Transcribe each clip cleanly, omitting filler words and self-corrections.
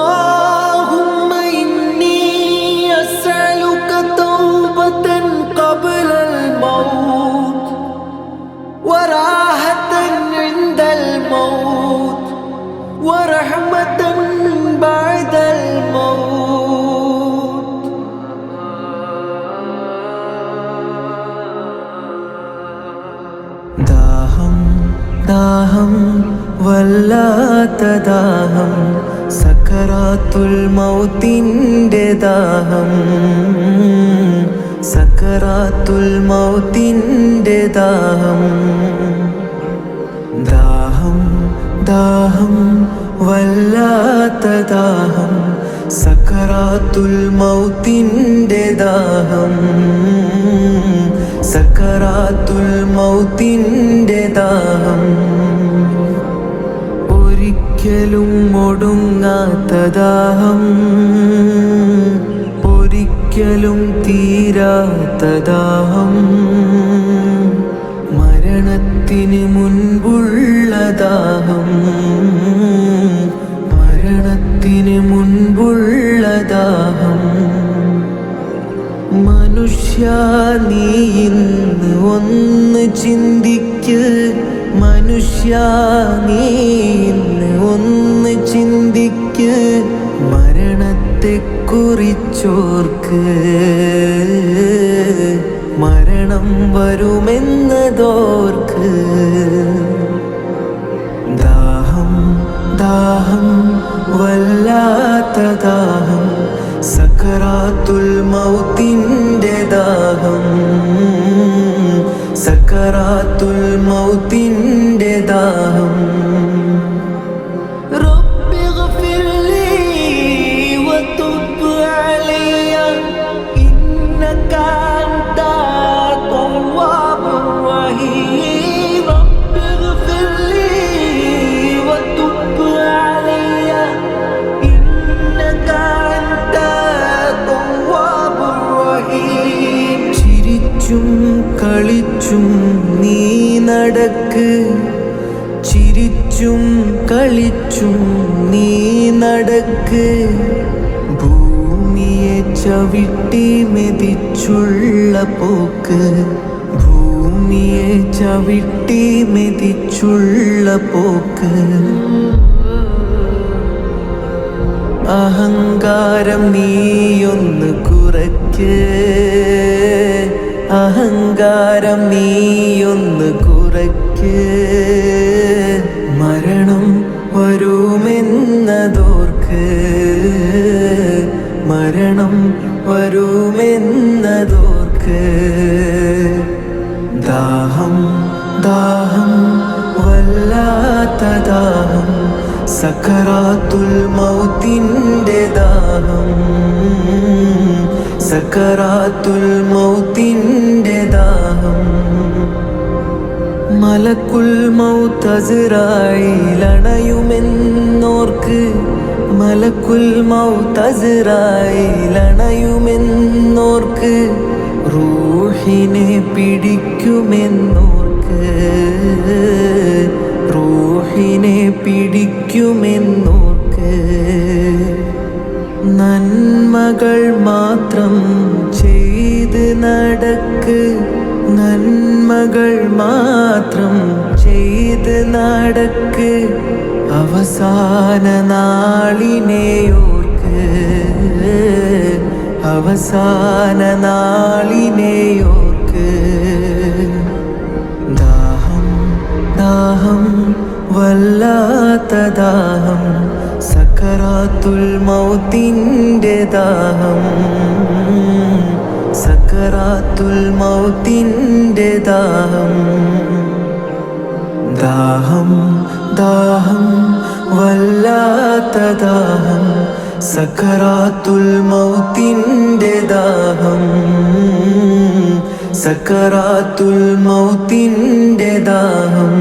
اللهم إني أسألك توبة قبل الموت وراحة عند الموت ورحمة بعد الموت. ദാഹം ദാഹം വല്ലാത്ത ദാഹം, സക്കറാത്തുൽ മൗത്തിൻ്റെ ദാഹം, സക്കറാത്തുൽ മൗത്തിൻ്റെ ദാഹം. ദാഹം ദാഹം വല്ലാത്ത ദാഹം, സക്കറാത്തുൽ മൗത്തിൻ്റെ ദാഹം, സക്കറാത്തുൽ മൗത്തിൻ്റെ ദാഹം. ഒരിക്കലും ഒടുങ്ങാത്ത ദാഹം, ഒരിക്കലും തീരാത്ത ദാഹം, മരണത്തിന് മുൻപുള്ള ദാഹം, മരണത്തിന് മുൻപുള്ള ദാഹം. മനുഷ്യ നീ ഇന്ന് ഒന്ന് ചിന്തിക്ക്, മനുഷ്യ നീ ഇന്ന് ഒന്ന് ചിന്തിക്ക്, മരണത്തെക്കുറിച്ചോർക്ക്. മരണം വരുമെന്നതോർക്ക്. ദാഹം ദാഹം വല്ലാത്ത ദാഹം, സക്കറാത്തുൽ മൗത്തിൻ്റെ ദാഹം, സക്കറാത്തുൽ മൗത്തിൻ്റെ ദാഹം. റബ്ബി ഗ്ഫിർ ലീ വതുബ് അലയ്യ ഇന്നക അൻത തവ്വാബുർ റഹീം. റബ്ബി ഗ്ഫിർ ലീ വതുബ് അലയ്യ ഇന്നക അൻത തവ്വാബുർ റഹീം. ചിരിച്ചും കളിച്ചും നീ നടക്ക്, ചിരിച്ചും കളിച്ചും നീ നടക്ക്, ഭൂമിയെ ചവിട്ടി മെതിച്ചുള്ള പോക്ക്, ഭൂമിയെ ചവിട്ടി മെതിച്ചുള്ള പോക്ക്. അഹങ്കാരം നീയൊന്ന് കുറയ്ക്ക്, അഹങ്കാരം നീയൊന്ന് കുറയ്ക്ക്, മരണം വരുമെന്നതോർക്ക്, മരണം വരുമെന്നതോർക്ക്. ദാഹം ദാഹം വല്ലാത്ത ദാഹം, സക്കറാത്തുൽ മൗത്തിൻ്റെ ദാഹം, സക്കറാത്തുൽ മൗത്തിൻ്റെ ദാഹം. മലക്കുൽ മൗത്ത് അസ്റായീൽ അണയുമെന്നോർക്ക്, മലക്കുൽ മൗത്ത് അസ്റായീൽ അണയുമെന്നോർക്ക്, റൂഹിനെ പിടിക്കുമെന്നോർക്ക്, റൂഹിനെ പിടിക്കുമെന്നോർക്ക്. നന്മകൾ മാത്രം ചെയ്ത് നടക്ക്, നന്മകൾ മാത്രം ചെയ്ത് നടക്ക്, അവസാന നാളിനെയോർക്ക്, അവസാന നാളിനെയോർക്ക്. ദാഹം ദാഹം വല്ലാത്ത ദാഹം, സക്കറാത്തുൽ മൗത്തിൻ്റെ ദാഹം, സക്കറാത്തുൽ മൗത്തിൻ്റെ ദാഹം. ദാഹം ദാഹം വല്ലാത്ത ദാഹം, സക്കറാത്തുൽ മൗത്തിൻ്റെ ദാഹം, സക്കറാത്തുൽ മൗത്തിൻ്റെ ദാഹം.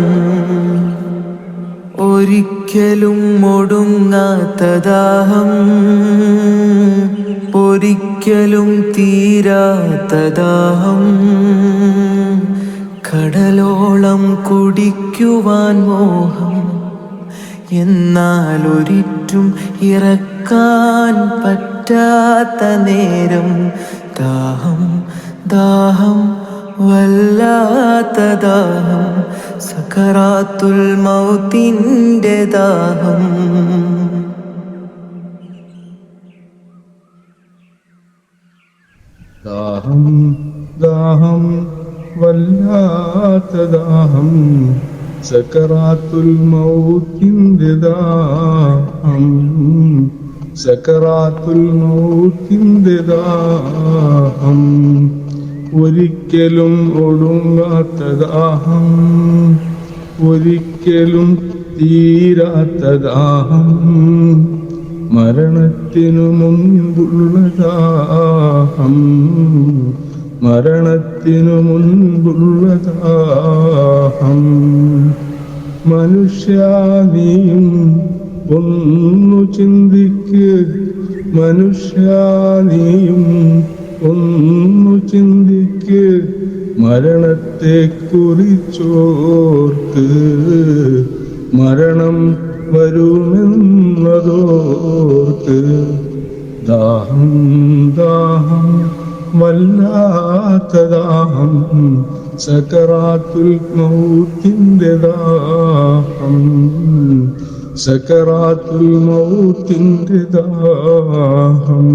ഒരിക്കലും ഒടുങ്ങാത്ത ദാഹം, ഒരിക്കലും തീരാത്ത ദാഹം, കടലോളം കുടിക്കുവാൻ മോഹം, എന്നാൽ ഒരിറ്റും ഇറക്കാൻ പറ്റാത്ത നേരം. ദാഹം ദാഹം വല്ലാത്ത ദാഹം, സക്കറാത്തുൽ മൗത്തിൻ്റെ ദാഹം. ദാഹം ദാഹം വല്ലാത്ത ദാഹം, സക്കറാത്തുൽ മൗത്തിൻ്റെ ദാഹം, സക്കറാത്തുൽ മൗത്തിൻ്റെ ദാഹം, ഒരിക്കലും ഒടുങ്ങാത്ത ദാഹം, ഒരിക്കലും തീരാത്ത ദാഹം, മരണത്തിനു മുൻപുള്ള ദാഹം, മരണത്തിനു മുൻപുള്ള ദാഹം. മനുഷ്യാ നീയും ഒന്നു ചിന്തിക്ക്, മനുഷ്യാ നീയും ഒന്നു ചിന്തിക്ക്, മരണത്തെ കുറിച്ചോർക്ക്, മരണം വരുമെന്നതോർക്ക്. ദാഹം ദാഹം വല്ലാത്ത ദാഹം, സക്കറാത്തുൽ മൗത്തിൻ്റെ ദാഹം, സക്കറാത്തുൽ മൗത്തിൻ്റെ ദാഹം.